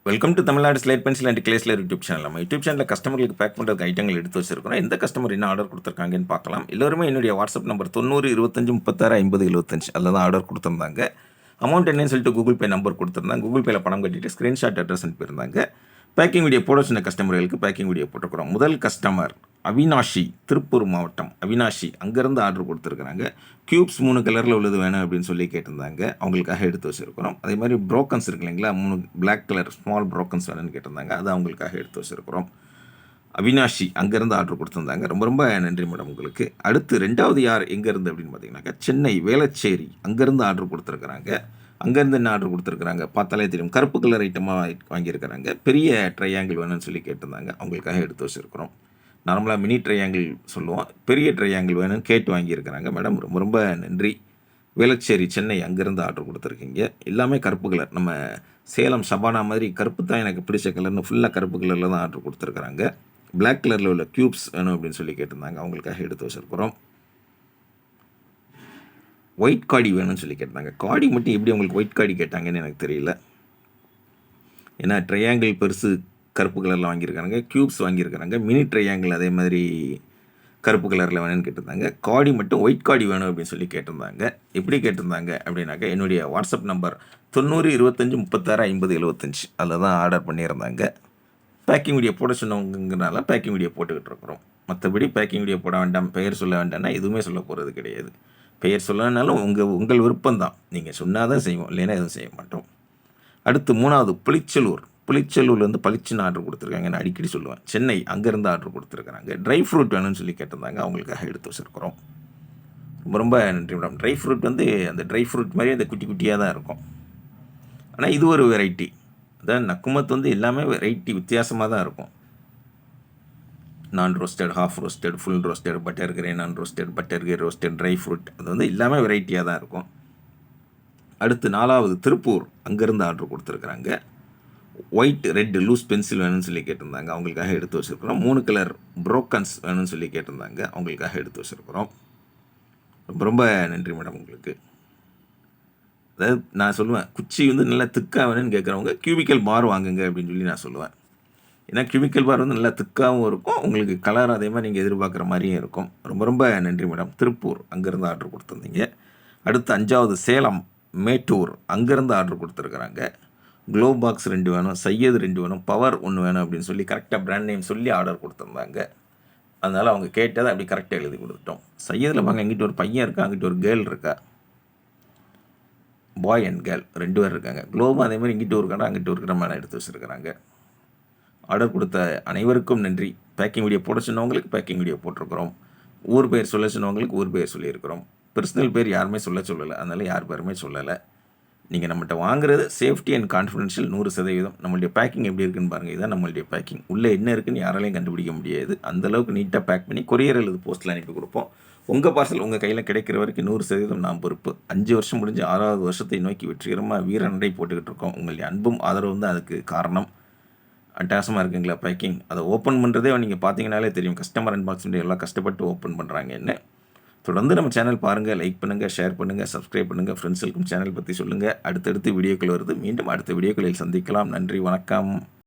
Welcome to Tamil Nadu slate pencil and கிளேஸ்லர் YouTube channel. நம்ம YouTube சேனலில் கஸ்டமர்களுக்கு பேக் பண்ணுறதுக்கு ஐட்டங்கள் எடுத்து வச்சிருக்கிறோம். எந்த கஸ்டமர் என்ன ஆர்டர் கொடுத்துருக்காங்கன்னு பார்க்கலாம். எல்லோருமே என்னுடைய வாட்ஸ்அப் நம்பர் 90 25 36 50 75 அதில் தான் ஆர்டர் கொடுத்துருந்தாங்க. அமௌண்ட் என்னன்னு சொல்லிட்டு கூகுள் பே நம்பர் கொடுத்துருந்தாங்க. கூகுள் பேயில் பணம் கட்டிட்டு ஸ்க்ரீன்ஷாட் அட்ரஸ் அனுப்பியிருந்தாங்க. பேக்கிங் வீடியோ போட சொன்ன கஸ்டமர்களுக்கு பேக்கிங் வீடியோ போட்டுக்கிறோம். முதல் கஸ்டமர் அவினாஷி, திருப்பூர் மாவட்டம் அவினாஷி, அங்கேருந்து ஆர்டர் கொடுத்துருக்குறாங்க. க்யூப்ஸ் 3 கலரில் உள்ளது வேணும் அப்படின்னு சொல்லி கேட்டிருந்தாங்க. அவங்களுக்காக எடுத்து வச்சுருக்கிறோம். அதே மாதிரி ப்ரோக்கன்ஸ் இருக்கு இல்லைங்களா, 3 பிளாக் கலர் ஸ்மால் ப்ரோக்கன்ஸ் வேணும்னு கேட்டிருந்தாங்க. அது அவங்களுக்காக எடுத்து வச்சுருக்கிறோம். அவினாஷி அங்கேருந்து ஆர்டர் கொடுத்துருந்தாங்க. ரொம்ப ரொம்ப நன்றி மேடம் உங்களுக்கு. அடுத்து 2வது யார் எங்கேருந்து அப்படின்னு பார்த்தீங்கன்னாக்கா, சென்னை வேளச்சேரி அங்கேருந்து ஆர்டர் கொடுத்துருக்குறாங்க. அங்கேருந்து என்ன ஆர்டர் கொடுத்துருக்குறாங்க பார்த்தாலே தெரியும். கருப்பு கலர் ஐட்டமாக வாங்கியிருக்கிறாங்க. பெரிய ட்ரையாங்கிள் வேணும்னு சொல்லி கேட்டிருந்தாங்க. அவங்களுக்காக எடுத்து வச்சுருக்கிறோம். நார்மலாக மினி ட்ரையாங்கிள் சொல்லுவோம். பெரிய ட்ரையாங்கிள் வேணும்னு கேட்டு வாங்கியிருக்கிறாங்க. மேடம் ரொம்ப ரொம்ப நன்றி. வேளச்சேரி சென்னை அங்கேருந்து ஆர்டர் கொடுத்துருக்கீங்க. எல்லாமே கருப்பு கலர். நம்ம சேலம் சபானா மாதிரி கருப்பு தான் எனக்கு பிடிச்ச கலர்னு ஃபுல்லாக கருப்பு கலரில் தான் ஆர்டர் கொடுத்துருக்குறாங்க. பிளாக் கலரில் உள்ள க்யூப்ஸ் வேணும் அப்படின்னு சொல்லி கேட்டிருந்தாங்க. அவங்களுக்காக எடுத்து வச்சுருக்கிறோம். ஒயிட் காடி வேணும்னு சொல்லி கேட்டாங்க. காடி மட்டும் எப்படி உங்களுக்கு ஒயிட் காடி கேட்டாங்கன்னு எனக்கு தெரியல. ஏன்னா ட்ரையாங்கிள் பெருசு கருப்பு கலரில் வாங்கியிருக்காங்க. க்யூப்ஸ் வாங்கியிருக்கிறாங்க. மினி ட்ரையாங்கிள் அதே மாதிரி கருப்பு கலரில் வேணும்னு கேட்டிருந்தாங்க. காடி மட்டும் ஒயிட் காடி வேணும் அப்படின்னு சொல்லி கேட்டிருந்தாங்க. எப்படி கேட்டிருந்தாங்க அப்படின்னாக்கா, என்னுடைய வாட்ஸ்அப் நம்பர் 90 25 36 50 75 அதில் தான் ஆர்டர் பண்ணியிருந்தாங்க. பேக்கிங் வீடியோ போட சொன்னவங்கனால பேக்கிங் வீடியோ போட்டுக்கிட்டு இருக்கிறோம். மற்றபடி பேக்கிங் வீடியோ போட வேண்டாம், பெயர் சொல்ல வேண்டாம்னா எதுவுமே சொல்ல போகிறது கிடையாது. பெயர் சொல்லனாலும் உங்கள் விருப்பம்தான். நீங்கள் சொன்னால் தான் செய்வோம், இல்லைன்னா எதுவும் செய்ய மாட்டோம். அடுத்து 3வது புளிச்சலூர்லேருந்து பளிச்சுன்னு ஆர்டர் கொடுத்துருக்காங்க. நான் அடிக்கடி சொல்லுவேன். சென்னை அங்கேருந்து ஆர்டர் கொடுத்துருக்குறாங்க. ட்ரை ஃப்ரூட் வேணும்னு சொல்லி கேட்டிருந்தாங்க. அவங்களுக்காக எடுத்து வச்சுருக்கிறோம். ரொம்ப ரொம்ப நன்றி மேடம். ட்ரை ஃப்ரூட் வந்து அந்த ட்ரை ஃப்ரூட் மாதிரி அந்த குட்டி குட்டியாக தான் இருக்கும். ஆனால் இது ஒரு வெரைட்டி. அதான் நக்குமத் வந்து எல்லாமே வெரைட்டி வித்தியாசமாக தான் இருக்கும். Non roasted, half roasted, full roasted, butter grey, non roasted, butter grey roasted, dry fruit, அது வந்து எல்லாமே வெரைட்டியாக தான் இருக்கும். அடுத்து 4வது திருப்பூர் அங்கேருந்து ஆர்டர் கொடுத்துருக்குறாங்க. ஒயிட் ரெட் லூஸ் பென்சில் வேணும்னு சொல்லி கேட்டிருந்தாங்க. அவங்களுக்காக எடுத்து வச்சுருக்கிறோம். 3 கலர் ப்ரோக்கன்ஸ் வேணும்னு சொல்லி கேட்டிருந்தாங்க. அவங்களுக்காக எடுத்து வச்சுருக்கிறோம். ரொம்ப ரொம்ப நன்றி மேடம் உங்களுக்கு. அதாவது நான் சொல்லுவேன், குச்சி வந்து நல்லா திக்காக வேணும்னு கேட்குறவங்க கியூபிக்கல் பார் வாங்குங்க அப்படின்னு சொல்லி நான் சொல்லுவேன். ஏன்னா கியூபிக்கல் பார் வந்து நல்லா திக்காகவும் இருக்கும். உங்களுக்கு கலர் அதே மாதிரி நீங்கள் எதிர்பார்க்குற மாதிரியும் இருக்கும். ரொம்ப ரொம்ப நன்றி மேடம். திருப்பூர் அங்கேருந்து ஆர்டர் கொடுத்துருந்தீங்க. அடுத்து 5வது சேலம் மேட்டூர் அங்கேருந்து ஆர்டர் கொடுத்துருக்குறாங்க. க்ளோ பாக்ஸ் 2 வேணும், சையது 2 வேணும், பவர் 1 வேணும் அப்படின்னு சொல்லி கரெக்டாக பிராண்ட் நேம் சொல்லி ஆர்டர் கொடுத்துருந்தாங்க. அதனால் அவங்க கேட்டதை அப்படி கரெக்டாக எழுதி கொடுத்துட்டோம். சையதில் பாங்க, இங்கிட்ட ஒரு பையன் இருக்கா, அங்கிட்ட ஒரு கேர்ள் இருக்கா. பாய் அண்ட் கேர்ள் 2 பேர் இருக்காங்க. க்ளோவும் அதே மாதிரி இங்கிட்ட ஒரு கடை அங்கிட்ட ஒரு கடை மேலே எடுத்து வச்சுருக்கிறாங்க. ஆர்டர் கொடுத்த அனைவருக்கும் நன்றி. பேக்கிங் வீடியோ போட சொன்னவங்களுக்கு பேக்கிங் வீடியோ போட்டிருக்கிறோம். ஊர் பேர் சொல்ல சொன்னவங்களுக்கு ஊர் பேர் சொல்லியிருக்கிறோம். பர்சனல் பேர் யாருமே சொல்லலை. அதனால் யார் பேருமே சொல்லலை. நீங்கள் நம்மகிட்ட வாங்குறது சேஃப்டி அண்ட் கான்ஃபிடென்ஷியல் 100%. நம்மளுடைய பேக்கிங் எப்படி இருக்குன்னு பாருங்கள். இதுதான் நம்மளுடைய பேக்கிங். உள்ளே என்ன இருக்குன்னு யாராலையும் கண்டுபிடிக்க முடியாது. அந்தளவுக்கு நீட்டாக பேக் பண்ணி கொரியர் அல்லது போஸ்ட்டில் அனுப்பி கொடுப்போம். உங்கள் பார்சல் உங்கள் கையில் கிடைக்கிற வரைக்கும் 100% நான் பொறுப்பு. 5 வருஷம் முடிஞ்சு 6வது வருஷத்தை நோக்கி வெற்றிகரமாக வீரநடை போட்டுக்கிட்டு இருக்கோம். உங்களுடைய அன்பும் ஆதரவும் தான் அதுக்கு காரணம். அட்டகாசமாக இருக்குங்களா பேக்கிங்? அதை ஓப்பன் பண்ணுறதே நீங்கள் பார்த்தீங்கனாலே தெரியும். கஸ்டமர் அன்பாக்ஸ் எல்லாம் கஷ்டப்பட்டு ஓப்பன் பண்ணுறாங்க. என்ன தொடர்ந்து நம்ம சேனல் பாருங்கள், லைக் பண்ணுங்கள், ஷேர் பண்ணுங்கள், சப்ஸ்கிரைப் பண்ணுங்கள். ஃப்ரெண்ட்ஸுக்கும் சேனல் பற்றி சொல்லுங்கள். அடுத்தடுத்து வீடியோக்கள் வருது. மீண்டும் அடுத்த வீடியோக்களில் சந்திக்கலாம். நன்றி, வணக்கம்.